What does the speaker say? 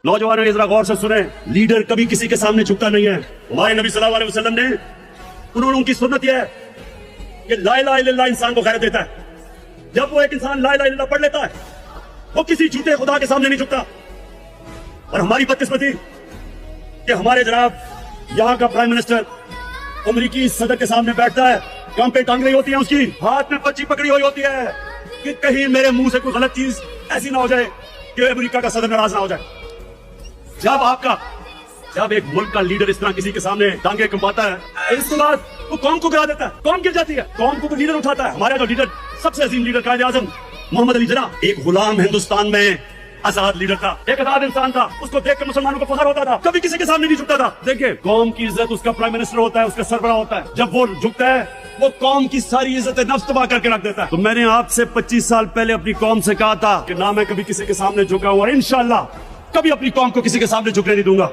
नौजवानों ने जरा गौर से सुने, लीडर कभी किसी के सामने झुकता नहीं है। हमारे नबी सल्लल्लाहु अलैहि वसल्लम ने, उन्होंने उनकी सुन्नत यह है कि ला इलाहा इल्लल्लाह इंसान को गैरत देता है। जब वो एक इंसान ला इलाहा इल्लल्लाह पढ़ लेता है, वो किसी झूठे खुदा के सामने नहीं झुकता। और हमारी बदकिस्मती कि हमारे जनाब यहाँ का प्राइम मिनिस्टर अमेरिकी सदर के सामने बैठता है, काम पे टांग रही होती है, उसकी हाथ में पर्ची पकड़ी हुई होती है कि कहीं मेरे मुंह से कोई गलत चीज ऐसी ना हो जाए कि अमेरिका का सदर नाराज ना हो जाए। जब एक मुल्क का लीडर इस तरह किसी के सामने टांगे कंपाता है, इसके बाद वो कौम को गिरा देता है, कौम गिर जाती है, कौम को लीडर उठाता है। हमारा जो लीडर, सबसे अजीम लीडर कायदे आजम मोहम्मद अली जिन्ना, एक गुलाम हिंदुस्तान में आजाद लीडर था, एक आजाद इंसान था। उसको देखकर मुसलमानों को फख्र होता था, कभी किसी के सामने नहीं झुकता था। देखिए, कौम की इज्जत उसका प्राइम मिनिस्टर होता है, उसका सरबराह होता है। जब वो झुकता है, वो कौम की सारी इज्जत नफ्स तबाह करके रख देता है। तो मैंने आपसे 25 साल पहले अपनी कौम से कहा था कि ना मैं कभी किसी के सामने झुका हूं, और इंशाअल्लाह कभी अपनी कौम को किसी के सामने झुकने नहीं दूंगा।